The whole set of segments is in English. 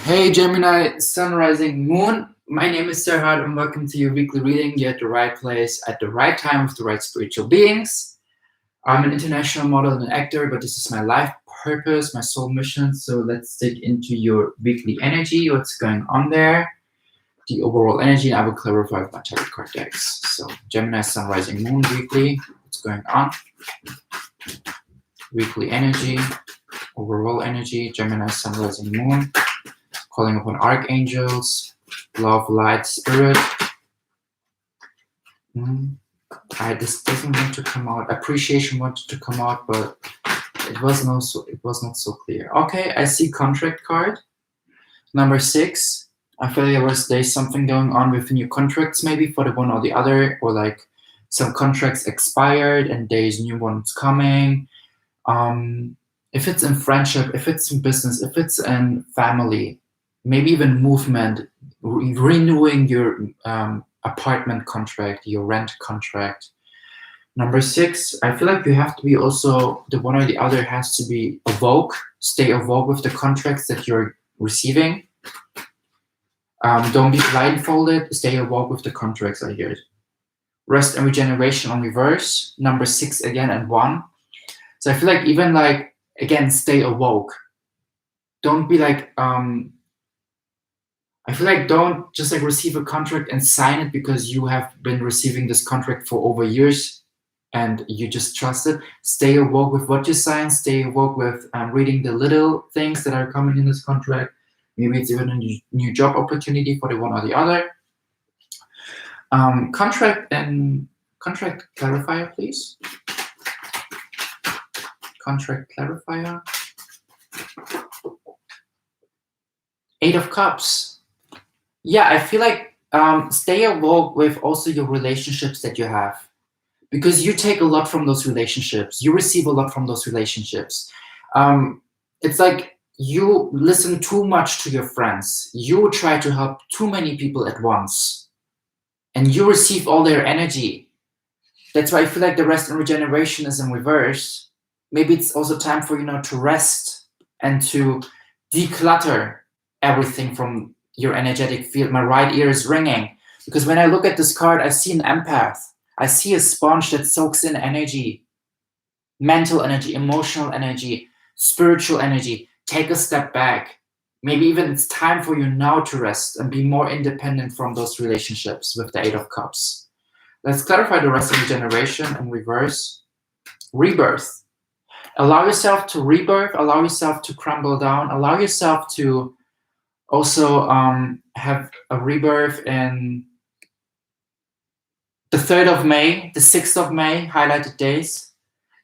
Hey Gemini, Sun, Rising, Moon. My name is Serhat and welcome to your weekly reading. You're at the right place at the right time with the right spiritual beings. I'm an international model and an actor, but this is my life purpose, my soul mission. So let's dig into your weekly energy, what's going on there, the overall energy, and I will clarify with my tarot card decks. So Gemini, Sun, Rising, Moon, weekly, what's going on? Weekly energy, overall energy, Gemini, Sun, Rising, Moon. Calling upon archangels, love, light, spirit. This doesn't want to come out. Appreciation wanted to come out, but it was not so clear. Okay, I see contract card. Number 6. I feel there's something going on with new contracts, maybe for the one or the other, or like some contracts expired and there's new ones coming. If it's in friendship, if it's in business, if it's in family, maybe even movement, renewing your apartment contract, your rent contract. Number 6, I feel like you have to be also, the one or the other has to be awoke, stay awoke with the contracts that you're receiving. Don't be blindfolded, stay awoke with the contracts, I hear it. Rest and regeneration on reverse, number 6 again and 1. So I feel like even like, again, stay awoke. Don't be like, I feel like don't just like receive a contract and sign it because you have been receiving this contract for over years and you just trust it. Stay awoke with what you sign. Stay awoke with reading the little things that are coming in this contract. Maybe it's even a new job opportunity for the one or the other. Contract clarifier, please. Contract clarifier. 8 of Cups. Yeah, I feel like stay awoke with also your relationships that you have, because you take a lot from those relationships. You receive a lot from those relationships. It's like you listen too much to your friends. You try to help too many people at once, and you receive all their energy. That's why I feel like the rest and regeneration is in reverse. Maybe it's also time for you now to rest and to declutter everything from your energetic field. My right ear is ringing because when I look at this card, I see an empath. I see a sponge that soaks in energy, mental energy, emotional energy, spiritual energy. Take a step back. Maybe even it's time for you now to rest and be more independent from those relationships with the 8 of Cups. Let's clarify the rest of the generation in reverse. Rebirth. Allow yourself to rebirth. Allow yourself to crumble down. Allow yourself to also have a rebirth in the 3rd of May, the 6th of May, highlighted days.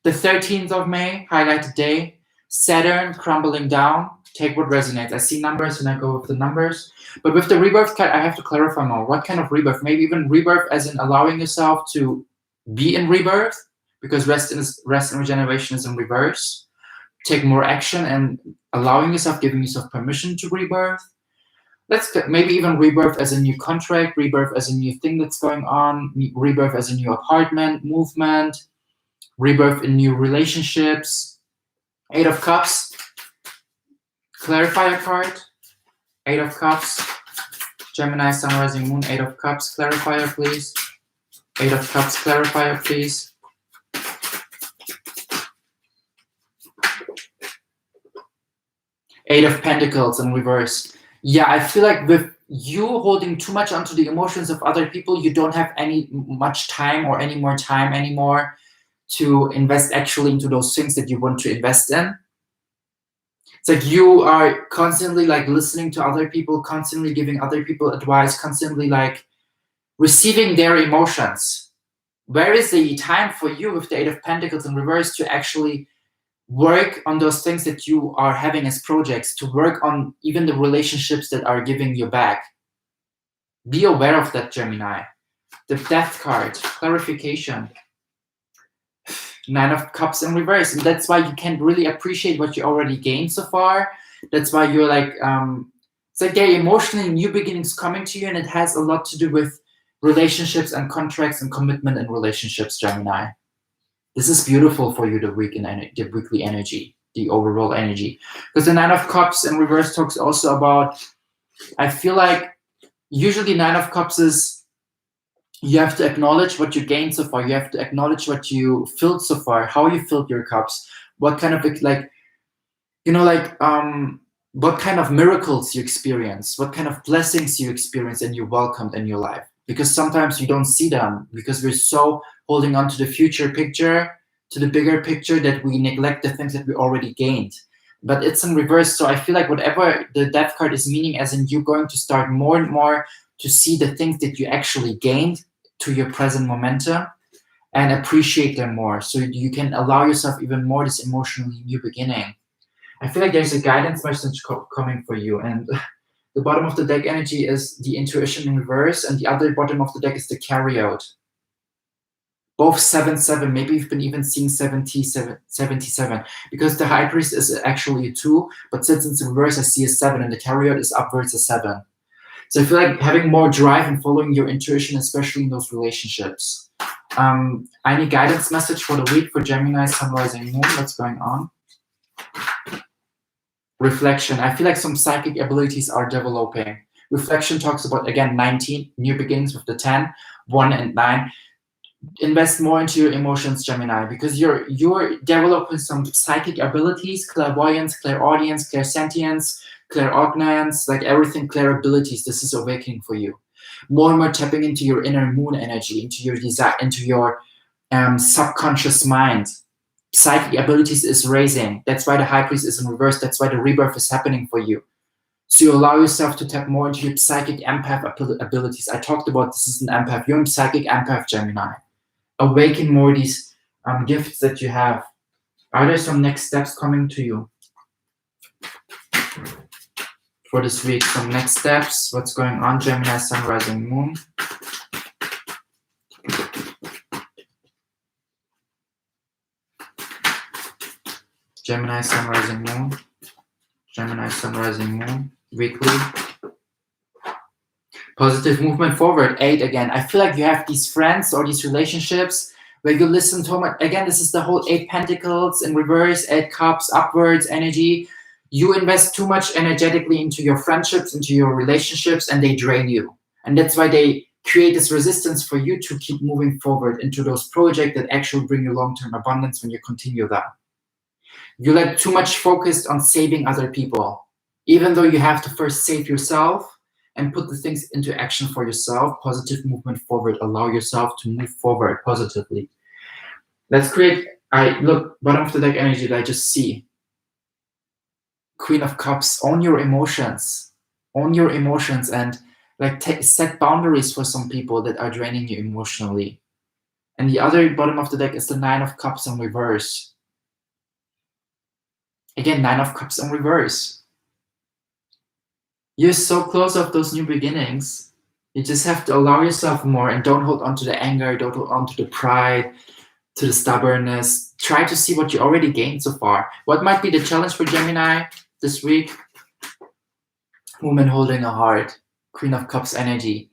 The 13th of May, highlighted day. Saturn crumbling down. Take what resonates. I see numbers and I go with the numbers. But with the rebirth card, I have to clarify more. What kind of rebirth? Maybe even rebirth as in allowing yourself to be in rebirth, because rest and regeneration is in reverse. Take more action and allowing yourself, giving yourself permission to rebirth. Let's maybe even rebirth as a new contract, rebirth as a new thing that's going on, rebirth as a new apartment, movement, rebirth in new relationships. 8 of Cups. Clarifier card. 8 of Cups. Gemini, Sun, Rising, Moon. 8 of Cups. Clarifier, please. 8 of Cups. Clarifier, please. Eight of Pentacles in reverse. Yeah, I feel like with you holding too much onto the emotions of other people, you don't have much time or any more time anymore to invest actually into those things that you want to invest in. It's like you are constantly like listening to other people, constantly giving other people advice, constantly like receiving their emotions. Where is the time for you with the 8 of Pentacles in reverse to actually work on those things that you are having as projects, to work on even the relationships that are giving you back? Be aware of that, Gemini. The Death card, clarification. 9 of Cups in reverse. And that's why you can't really appreciate what you already gained so far. That's why you're like, it's like there are emotionally new beginnings coming to you, and it has a lot to do with relationships and contracts and commitment in relationships, Gemini. This is beautiful for you, the weekly energy. the overall energy. Because the Nine of Cups in reverse talks also about, I feel like usually Nine of Cups is, you have to acknowledge what you gained so far. You have to acknowledge what you filled so far, how you filled your cups, what kind of what kind of miracles you experience, what kind of blessings you experience and you welcomed in your life. Because sometimes you don't see them because we're so holding on to the future picture, to the bigger picture, that we neglect the things that we already gained. But it's in reverse. So I feel like whatever the Death card is meaning, as in you're going to start more and more to see the things that you actually gained to your present momentum and appreciate them more. So you can allow yourself even more this emotionally new beginning. I feel like there's a guidance message coming for you. And the bottom of the deck energy is the intuition in reverse, and the other bottom of the deck is the carryout. Both 7-7. Maybe you've been even seeing 77, because the High Priest is actually a 2, but since it's in reverse, I see a 7, and the carryout is upwards a 7. So I feel like having more drive and following your intuition, especially in those relationships. I need guidance message for the week for Gemini, Sun, Rising, Moon. What's going on? Reflection. I feel like some psychic abilities are developing. Reflection talks about, again, 19, new beginnings with the 10, 1 and 9. Invest more into your emotions, Gemini, because you're developing some psychic abilities, clairvoyance, clairaudience, clairsentience, clairognosce, like everything, clair abilities. This is awakening for you. More and more tapping into your inner moon energy, into your desire, into your subconscious mind. Psychic abilities is raising. That's why the High Priest is in reverse. That's why the rebirth is happening for you. So you allow yourself to tap more into your psychic empath abilities. I talked about this is an empath. You're a psychic empath, Gemini. Awaken more these gifts that you have. Are there some next steps coming to you for this week? Some next steps. What's going on, Gemini, Sun, Rising, Moon? Gemini, Sun, Rising, Moon. Gemini, Sun, Rising, Moon. Weekly. Positive movement forward. 8 again. I feel like you have these friends or these relationships where you listen to much. Again, this is the whole 8 pentacles in reverse, 8 cups, upwards energy. You invest too much energetically into your friendships, into your relationships, and they drain you. And that's why they create this resistance for you to keep moving forward into those projects that actually bring you long-term abundance when you continue that. You let too much focus on saving other people, even though you have to first save yourself and put the things into action for yourself. Positive movement forward. Allow yourself to move forward positively. Let's create, look, bottom of the deck energy that I just see. Queen of Cups. Own your emotions. Own your emotions and set boundaries for some people that are draining you emotionally. And the other bottom of the deck is the 9 of Cups in reverse. Again, 9 of Cups in reverse. You're so close of those new beginnings. You just have to allow yourself more and don't hold on to the anger, don't hold on to the pride, to the stubbornness. Try to see what you already gained so far. What might be the challenge for Gemini this week? Woman holding a heart. Queen of Cups energy.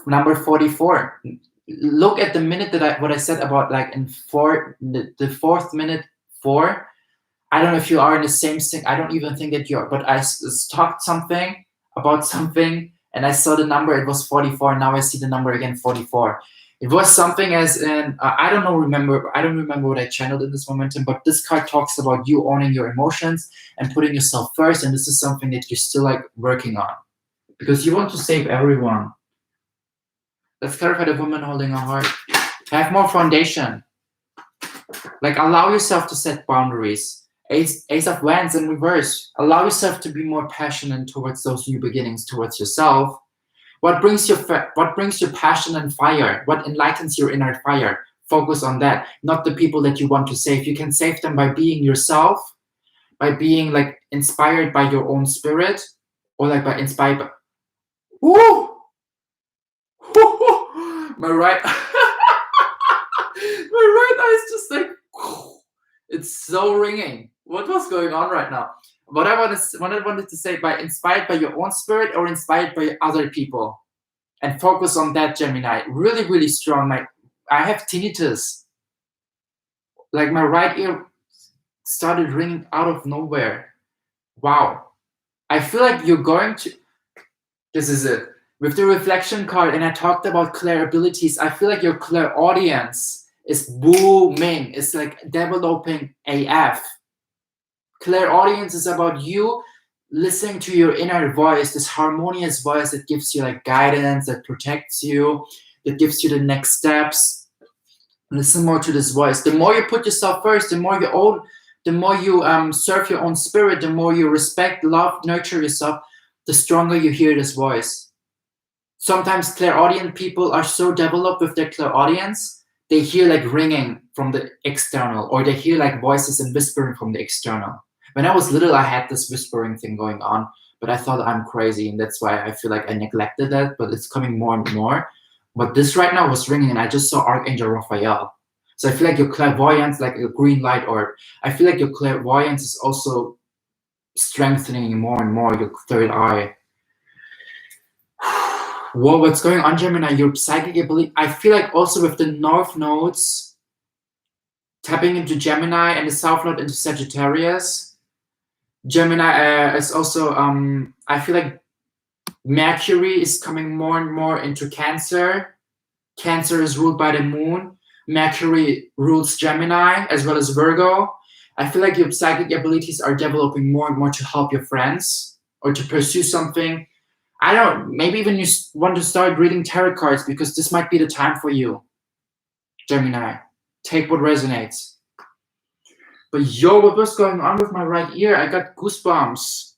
Number 44. Look at the minute that what I said about the 4th minute 4. I don't know if you are in the same thing. I don't even think that you are, but I talked something about something and I saw the number, it was 44. Now I see the number again, 44. It was something as in, I don't remember what I channeled in this momentum, but this card talks about you owning your emotions and putting yourself first. And this is something that you're still working on because you want to save everyone. Let's clarify the woman holding a heart. Have more foundation. Allow yourself to set boundaries. Ace of Wands in reverse. Allow yourself to be more passionate towards those new beginnings, towards yourself. What brings your passion and fire? What enlightens your inner fire? Focus on that, not the people that you want to save. You can save them by being yourself, by being inspired by your own spirit, or by inspired by. Woo! My right eye is just it's so ringing. What was going on right now? What I wanted to say, by inspired by your own spirit or inspired by other people, and focus on that, Gemini. Really, really strong. I have tinnitus. My right ear started ringing out of nowhere. Wow. I feel like you're going to, this is it. With the reflection card, and I talked about clair abilities, I feel like your clairaudience is booming. It's like developing AF. Clairaudience is about you listening to your inner voice, this harmonious voice that gives you like guidance, that protects you, that gives you the next steps. Listen more to this voice. The more you put yourself first, the more you serve your own spirit, the more you respect, love, nurture yourself, the stronger you hear this voice. Sometimes clairaudient people are so developed with their clairaudience, they hear like ringing from the external, or they hear like voices and whispering from the external. When I was little, I had this whispering thing going on, but I thought I'm crazy, and that's why I feel like I neglected that, but it's coming more and more. But this right now was ringing, and I just saw Archangel Raphael. So I feel like your clairvoyance, like a green light orb, I feel like your clairvoyance is also strengthening more and more, your third eye. Whoa, what's going on, Gemini? Your psychic ability. I feel like also with the north nodes tapping into Gemini and the south node into Sagittarius. Gemini is also, I feel like Mercury is coming more and more into Cancer. Cancer is ruled by the moon. Mercury rules Gemini as well as Virgo. I feel like your psychic abilities are developing more and more to help your friends or to pursue something. I don't, maybe even you want to start reading tarot cards, because this might be the time for you, Gemini. Take what resonates. But yo, what was going on with my right ear? I got goosebumps.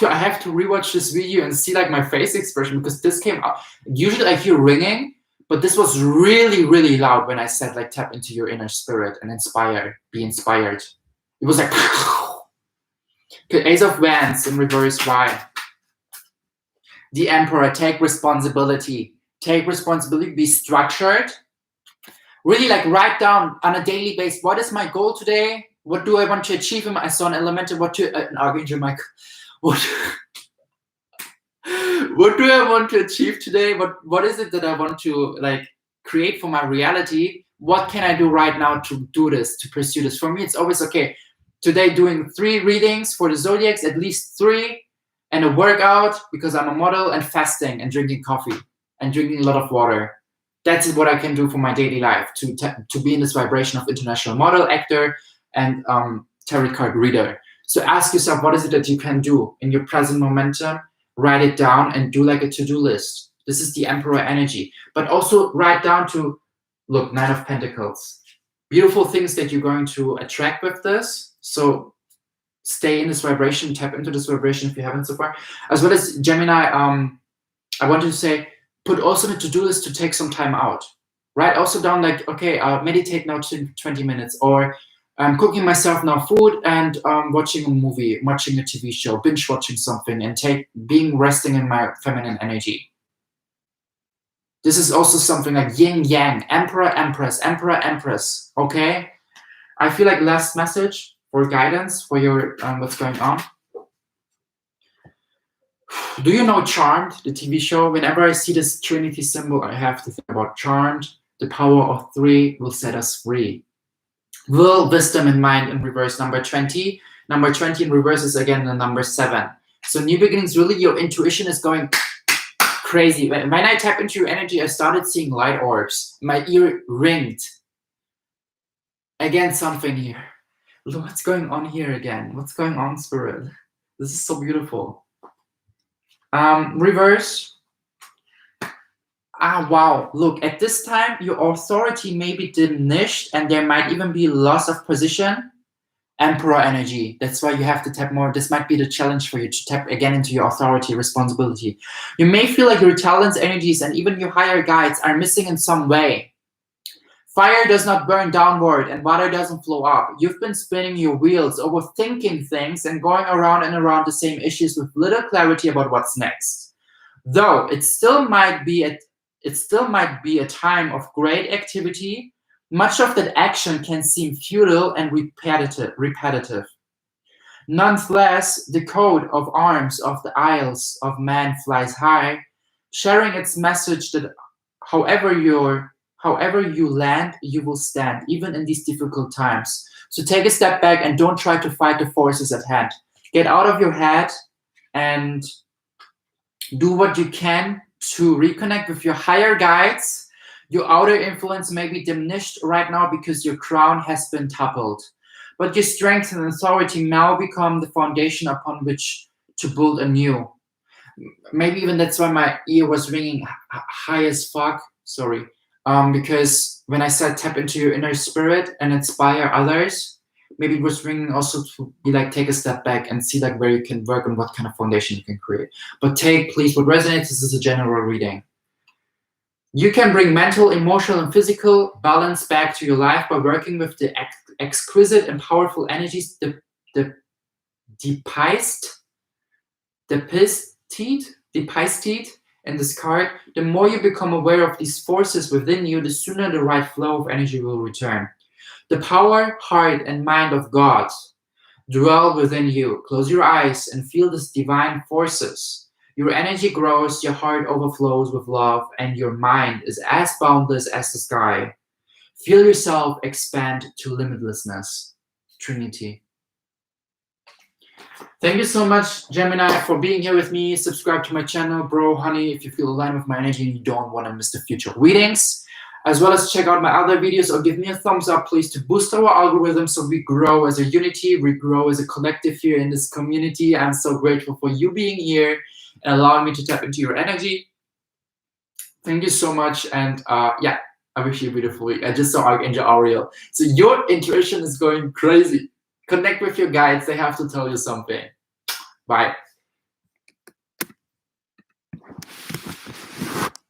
I have to rewatch this video and see like my face expression, because this came out. Usually I hear ringing, but this was really, really loud when I said like tap into your inner spirit and be inspired. It was like, okay, Ace of Wands in reverse, why? The Emperor, take responsibility. Take responsibility, be structured. Really like write down on a daily basis, what is my goal today? What do I want to achieve? I saw an elemental, an Archangel Michael. What do I want to achieve today? What is it that I want to like create for my reality? What can I do right now to do this, to pursue this? For me, it's always okay. Today doing 3 readings for the zodiacs, at least 3, and a workout because I'm a model, and fasting and drinking coffee and drinking a lot of water. That's what I can do for my daily life, to be in this vibration of international model, actor, and tarot card reader. So ask yourself, what is it that you can do in your present momentum? Write it down and do like a to-do list. This is the Emperor energy. But also write down to, look, 9 of Pentacles. Beautiful things that you're going to attract with this. So stay in this vibration, tap into this vibration if you haven't so far. As well as Gemini, I wanted to say, put also the to-do list to take some time out. Write also down like, okay, I'll meditate now 20 minutes, or I'm cooking myself now food and watching a movie, watching a TV show, binge watching something, and resting in my feminine energy. This is also something like yin yang, Emperor, Empress, Emperor, Empress. Okay, I feel like last message for guidance for your what's going on. Do you know Charmed, the TV show? Whenever I see this Trinity symbol, I have to think about Charmed. The power of 3 will set us free. Will, wisdom, and mind in reverse, number 20. Number 20 in reverse is again the number 7. So new beginnings, really your intuition is going crazy. When I tap into your energy, I started seeing light orbs. My ear ringed. Again, something here. Look, what's going on here again? What's going on, Spirit? This is so beautiful. Reverse. Wow. Look, at this time, your authority may be diminished and there might even be loss of position. Emperor energy. That's why you have to tap more. This might be the challenge for you to tap again into your authority, responsibility. You may feel like your talents, energies, and even your higher guides are missing in some way. Fire does not burn downward and water doesn't flow up. You've been spinning your wheels, overthinking things, and going around and around the same issues with little clarity about what's next. Though it still might be a time of great activity, much of that action can seem futile and repetitive. Nonetheless, the coat of arms of the Isles of Man flies high, sharing its message that however however you land, you will stand, even in these difficult times. So take a step back and don't try to fight the forces at hand. Get out of your head and do what you can to reconnect with your higher guides. Your outer influence may be diminished right now because your crown has been toppled. But your strength and authority now become the foundation upon which to build anew. Maybe even that's why my ear was ringing high as fuck. Sorry. Because when I said tap into your inner spirit and inspire others, maybe it was ringing also to be like, take a step back and see like where you can work and what kind of foundation you can create. But take, please, what resonates. This is a general reading. You can bring mental, emotional, and physical balance back to your life by working with the exquisite and powerful energies depicted in this card. The more you become aware of these forces within you, the sooner the right flow of energy will return. The power, heart, and mind of God dwell within you. Close your eyes and feel these divine forces. Your energy grows, your heart overflows with love, and your mind is as boundless as the sky. Feel yourself expand to limitlessness. Trinity. Thank you so much, Gemini, for being here with me. Subscribe to my channel, bro, honey, if you feel aligned with my energy and you don't want to miss the future readings. As well as check out my other videos or give me a thumbs up, please, to boost our algorithm so we grow as a unity, we grow as a collective here in this community. I'm so grateful for you being here and allowing me to tap into your energy. Thank you so much. And yeah, I wish you a beautiful week. I just saw Archangel Ariel. So your intuition is going crazy. Connect with your guides. They have to tell you something. Bye.